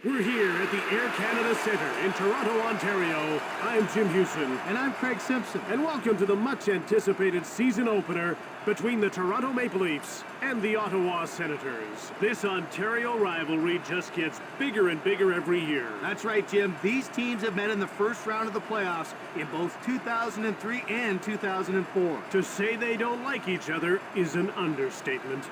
We're here at the Air Canada Centre in Toronto, Ontario. I'm Jim Hewson. And I'm Craig Simpson. And welcome to the much-anticipated season opener between the Toronto Maple Leafs and the Ottawa Senators. This Ontario rivalry just gets bigger and bigger every year. That's right, Jim. These teams have met in the first round of the playoffs in both 2003 and 2004. To say they don't like each other is an understatement.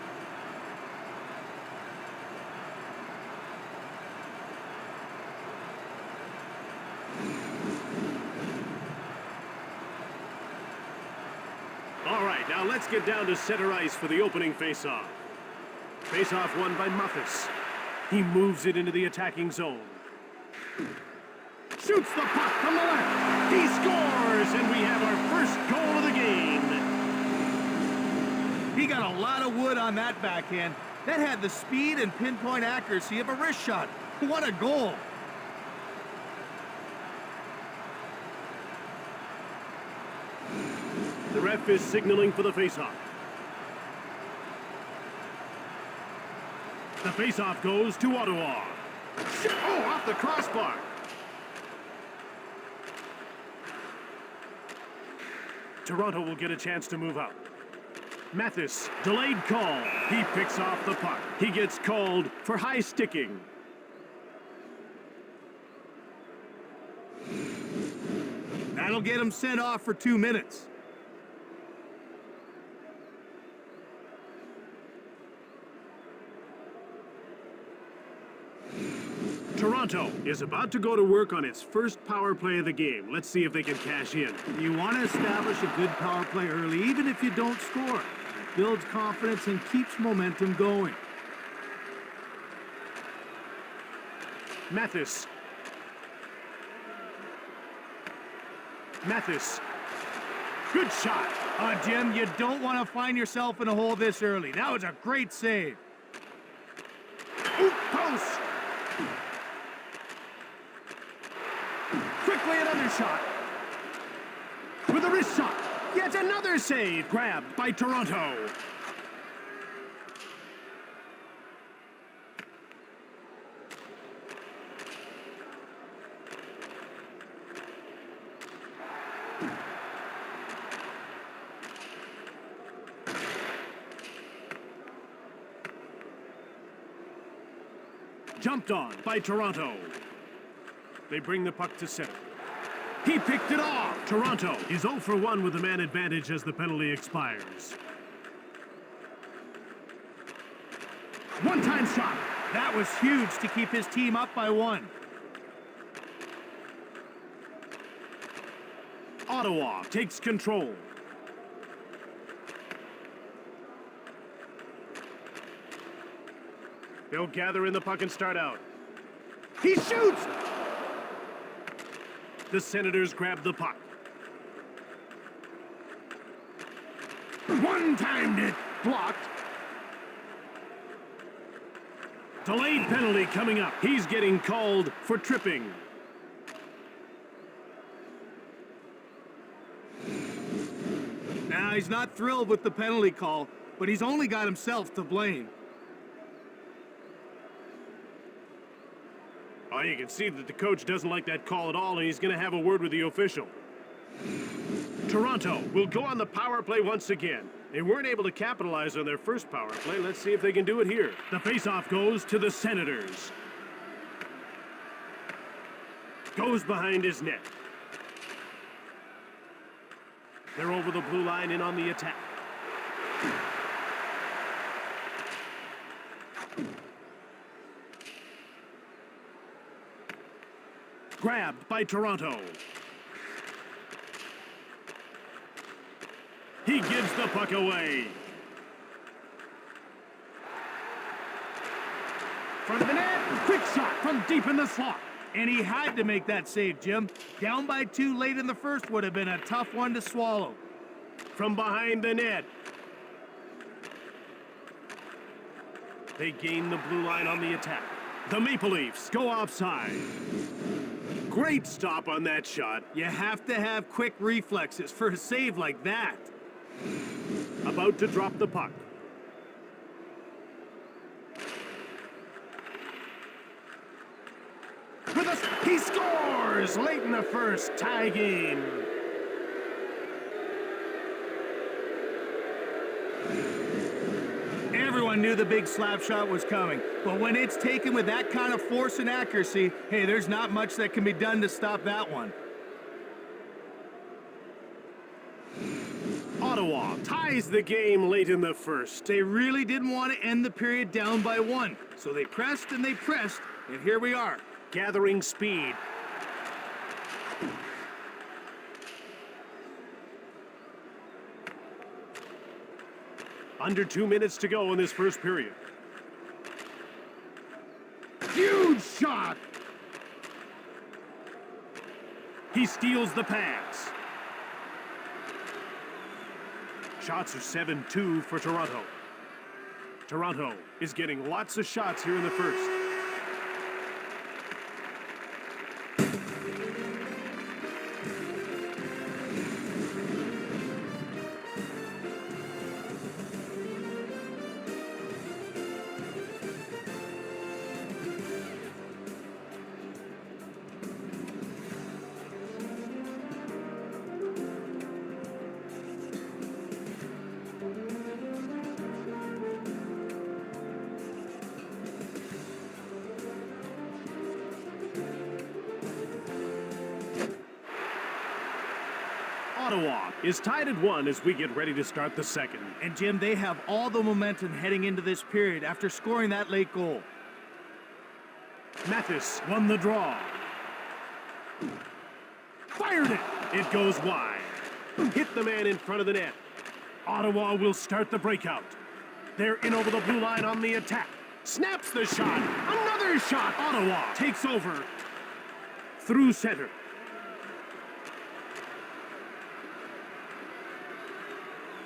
All right, now let's get down to center ice for the opening face-off. Face-off won by Muffis. He moves it into the attacking zone. Shoots the puck from the left. He scores, and we have our first goal of the game. He got a lot of wood on that backhand. That had the speed and pinpoint accuracy of a wrist shot. What a goal. The ref is signaling for the faceoff. The faceoff goes to Ottawa. Oh, off the crossbar. Toronto will get a chance to move out. Mathis, delayed call. He picks off the puck. He gets called for high sticking. That'll get him sent off for 2 minutes. Toronto is about to go to work on its first power play of the game. Let's see if they can cash in. You want to establish a good power play early, even if you don't score. It builds confidence and keeps momentum going. Mathis. Mathis. Good shot. Jim, you don't want to find yourself in a hole this early. That was a great save. Oop, post. Quickly another shot. With a wrist shot. Yet another save. Grabbed by Toronto. Jumped on by Toronto. They bring the puck to center. He picked it off. Toronto is 0 for 1 with the man advantage as the penalty expires. One-time shot. That was huge to keep his team up by 1. Ottawa takes control. They'll gather in the puck and start out. He shoots! The Senators grab the puck. One-timed it. Blocked. Delayed penalty coming up. He's getting called for tripping. Now, he's not thrilled with the penalty call, but he's only got himself to blame. Oh, you can see that the coach doesn't like that call at all, and he's going to have a word with the official. Toronto will go on the power play once again. They weren't able to capitalize on their first power play. Let's see if they can do it here. The faceoff goes to the Senators. Goes behind his net. They're over the blue line in on the attack. Grabbed by Toronto. He gives the puck away. Front of the net, quick shot from deep in the slot. And he had to make that save, Jim. Down by 2 late in the first would have been a tough one to swallow. From behind the net. They gain the blue line on the attack. The Maple Leafs go offside. Great stop on that shot. You have to have quick reflexes for a save like that. About to drop the puck. He scores late in the first, tie game. Everyone knew the big slap shot was coming, but when it's taken with that kind of force and accuracy, hey, there's not much that can be done to stop that one. Ottawa ties the game late in the first. They really didn't want to end the period down by 1, so they pressed, and here we are. Gathering speed. Under 2 minutes to go in this first period. Huge shot! He steals the pass. Shots are 7-2 for Toronto. Toronto is getting lots of shots here in the first. Ottawa is tied at 1 as we get ready to start the second. And Jim, they have all the momentum heading into this period after scoring that late goal. Mathis won the draw. Fired it! It goes wide. Hit the man in front of the net. Ottawa will start the breakout. They're in over the blue line on the attack. Snaps the shot. Another shot. Ottawa takes over. Through center.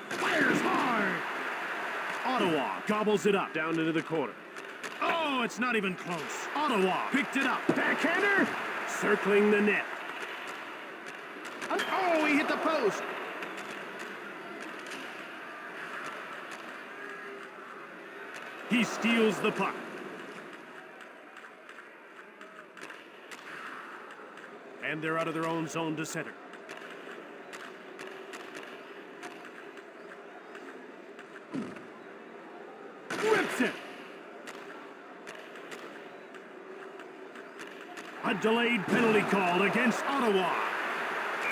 Fires hard. Ottawa gobbles it up down into the corner. Oh, it's not even close. Ottawa picked it up. Backhander circling the net. Oh, he hit the post. He steals the puck. And they're out of their own zone to center. Rips it. A delayed penalty called against Ottawa.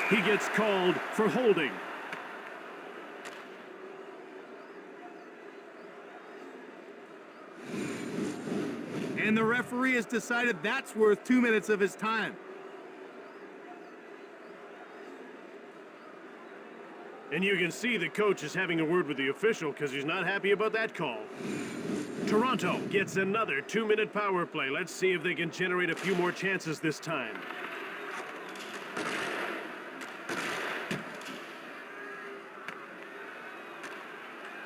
He gets called for holding. And the referee has decided that's worth 2 minutes of his time. And you can see the coach is having a word with the official because he's not happy about that call. Toronto gets another 2-minute power play. Let's see if they can generate a few more chances this time.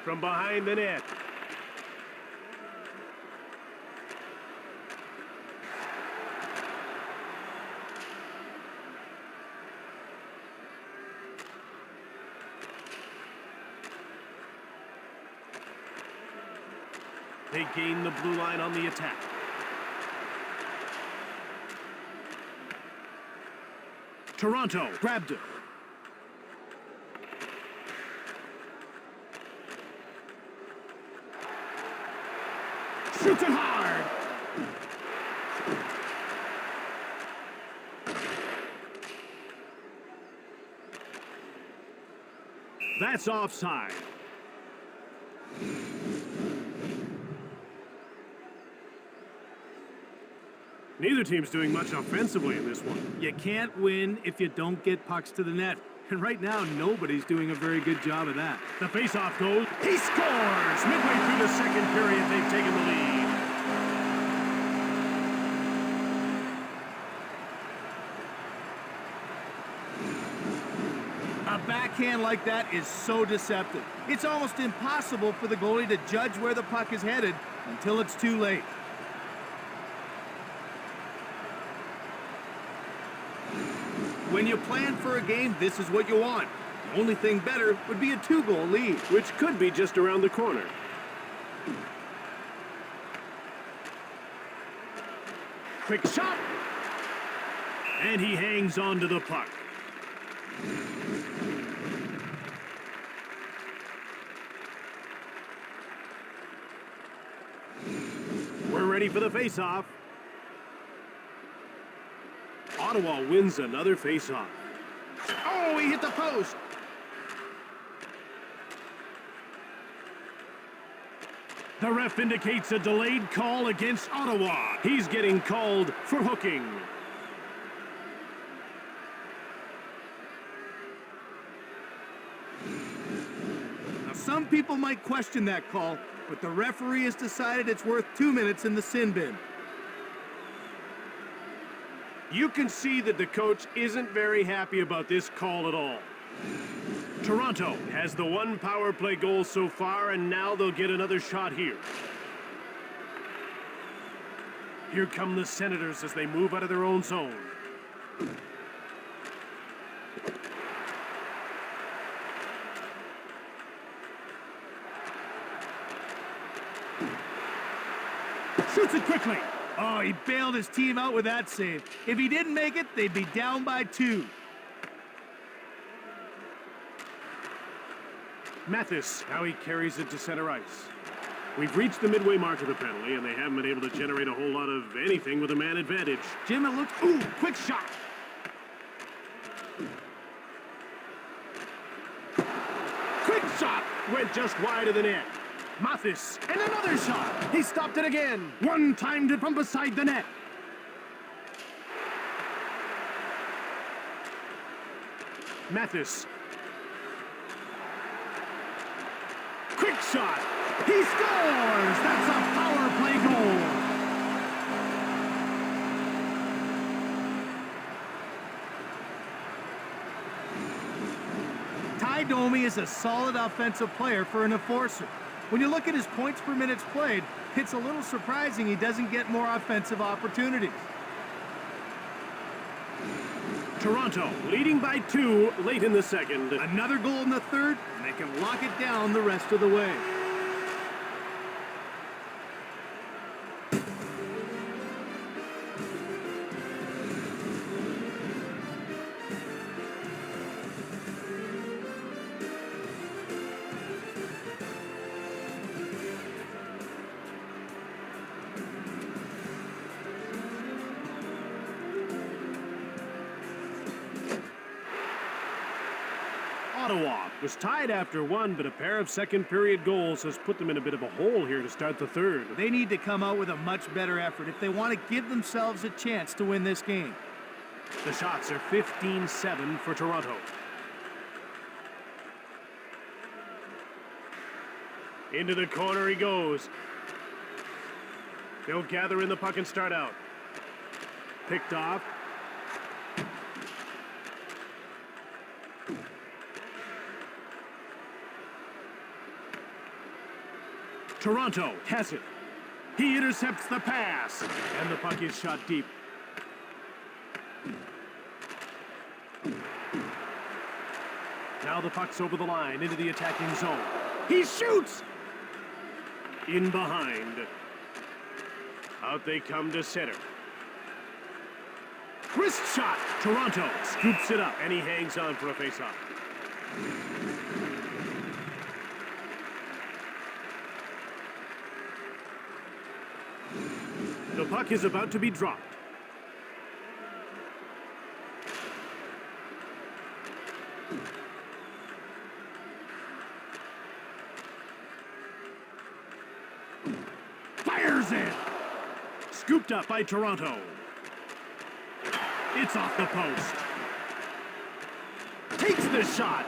From behind the net. They gain the blue line on the attack. Toronto grabbed it. Shoots it hard. That's offside. Neither team's doing much offensively in this one. You can't win if you don't get pucks to the net. And right now, nobody's doing a very good job of that. The faceoff goes. He scores! Midway through the second period, they've taken the lead. A backhand like that is so deceptive. It's almost impossible for the goalie to judge where the puck is headed until it's too late. When you plan for a game, this is what you want. The only thing better would be a 2-goal lead. Which could be just around the corner. Quick shot. And he hangs on to the puck. We're ready for the face-off. Ottawa wins another face-off. Oh, he hit the post. The ref indicates a delayed call against Ottawa. He's getting called for hooking. Now, some people might question that call, but the referee has decided it's worth 2 minutes in the sin bin. You can see that the coach isn't very happy about this call at all. Toronto has the one power play goal so far, and now they'll get another shot here. Here come the Senators as they move out of their own zone. Shoots it quickly. Oh, he bailed his team out with that save. If he didn't make it, they'd be down by 2. Mathis, now he carries it to center ice. We've reached the midway mark of the penalty, and they haven't been able to generate a whole lot of anything with a man advantage. Jim, it looks... Ooh, quick shot. Quick shot! Went just wide of the net. Mathis, and another shot! He stopped it again. One timed it from beside the net. Mathis. Quick shot! He scores! That's a power play goal! Ty Domi is a solid offensive player for an enforcer. When you look at his points per minutes played, it's a little surprising he doesn't get more offensive opportunities. Toronto leading by 2 late in the second. Another goal in the third, and they can lock it down the rest of the way. Ottawa was tied after 1, but a pair of second-period goals has put them in a bit of a hole here to start the third. They need to come out with a much better effort if they want to give themselves a chance to win this game. The shots are 15-7 for Toronto. Into the corner he goes. They'll gather in the puck and start out. Picked off. Toronto has it. He intercepts the pass, and the puck is shot deep. Now the puck's over the line into the attacking zone. He shoots! In behind. Out they come to center. Wrist shot! Toronto scoops it up, and he hangs on for a faceoff. The puck is about to be dropped. Fires it! Scooped up by Toronto. It's off the post. Takes the shot.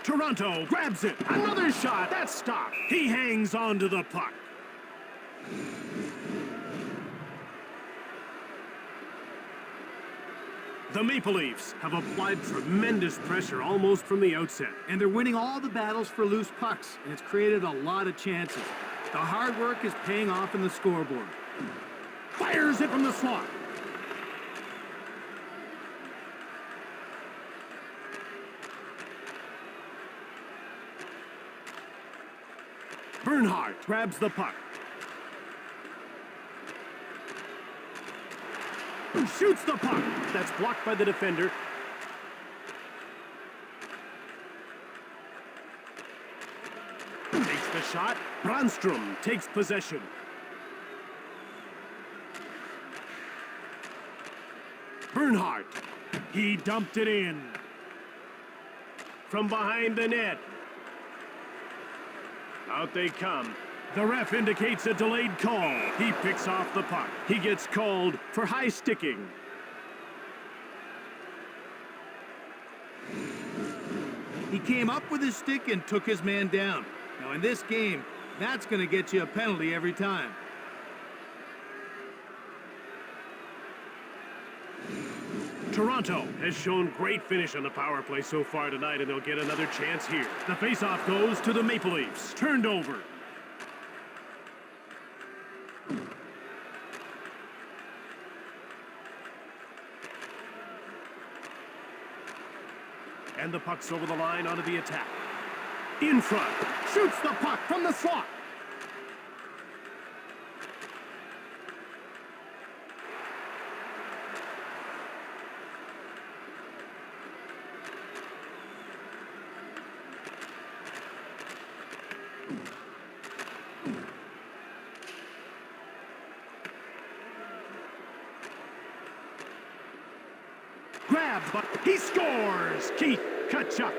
Toronto grabs it. Another shot. That's stopped. He hangs on to the puck. The Maple Leafs have applied tremendous pressure almost from the outset. And they're winning all the battles for loose pucks, and it's created a lot of chances. The hard work is paying off in the scoreboard. Fires it from the slot. Bernhardt grabs the puck. Shoots the puck. That's blocked by the defender. Takes the shot. Brandstrom takes possession. Bernhardt. He dumped it in. From behind the net. Out they come. The ref indicates a delayed call. He picks off the puck. He gets called for high sticking. He came up with his stick and took his man down. Now in this game, that's going to get you a penalty every time. Toronto has shown great finish on the power play so far tonight, and they'll get another chance here. The faceoff goes to the Maple Leafs. Turned over. And the puck's over the line onto the attack. In front. Shoots the puck from the slot. Grabs, but he scores! Keith Tkachuk.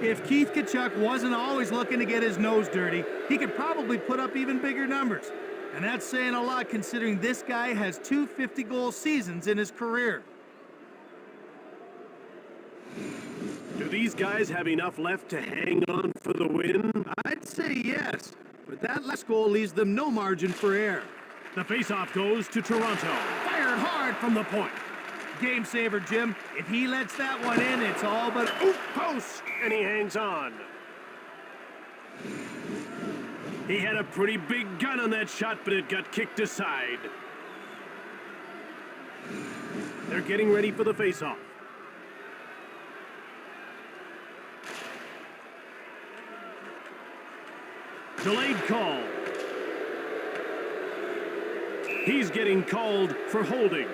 If Keith Tkachuk wasn't always looking to get his nose dirty, he could probably put up even bigger numbers. And that's saying a lot considering this guy has 2 50-goal seasons in his career. Do these guys have enough left to hang on for the win? I'd say yes, but that last goal leaves them no margin for error. The faceoff goes to Toronto. Fired hard from the point. Game saver, Jim. If he lets that one in, it's all but Oop, post, and he hangs on. He had a pretty big gun on that shot, but it got kicked aside. They're getting ready for the faceoff. Delayed call. He's getting called for holding.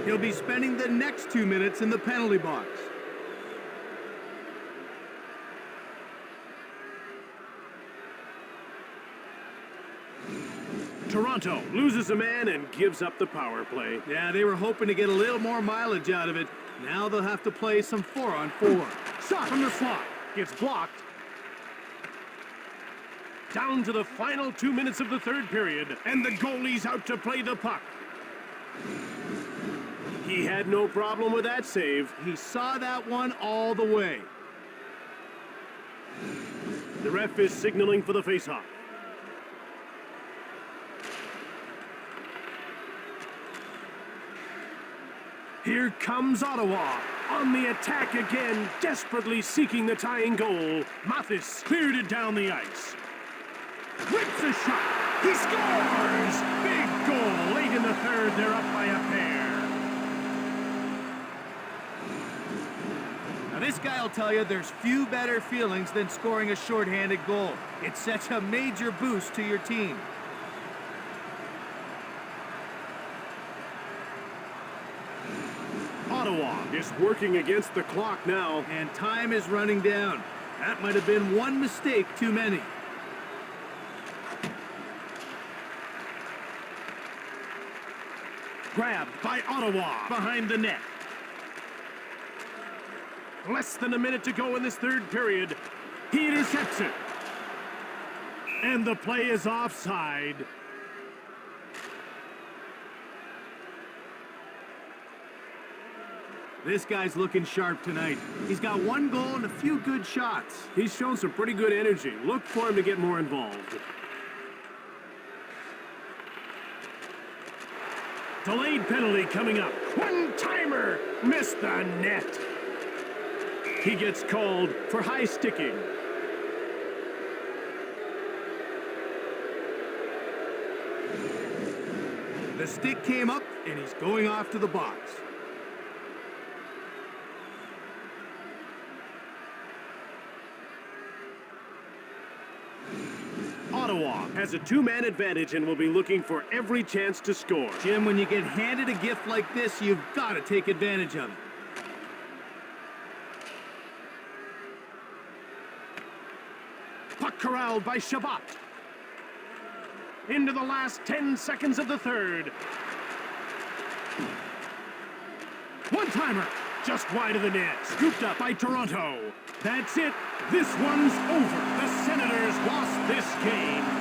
He'll be spending the next 2 minutes in the penalty box. Toronto loses a man and gives up the power play. Yeah, they were hoping to get a little more mileage out of it. Now they'll have to play some 4-on-4. Shot from the slot. Gets blocked. Down to the final 2 minutes of the third period, and the goalie's out to play the puck. He had no problem with that save. He saw that one all the way. The ref is signaling for the faceoff. Here comes Ottawa. On the attack again, desperately seeking the tying goal. Mathis cleared it down the ice. Rips a shot. He scores! Big goal. Late in the third, they're up by a pair. Now this guy will tell you there's few better feelings than scoring a shorthanded goal. It's such a major boost to your team. Ottawa is working against the clock now. And time is running down. That might have been one mistake too many. Grabbed by Ottawa behind the net. Less than a minute to go in this third period. He intercepts it. And the play is offside. This guy's looking sharp tonight. He's got 1 goal and a few good shots. He's shown some pretty good energy. Look for him to get more involved. Delayed penalty coming up. One-timer! Missed the net. He gets called for high sticking. The stick came up, and he's going off to the box. has a two-man advantage and will be looking for every chance to score. Jim, when you get handed a gift like this, you've got to take advantage of it. Puck corralled by Shabbat. Into the last 10 seconds of the third. One-timer, just wide of the net. Scooped up by Toronto. That's it. This one's over. The Senators lost this game.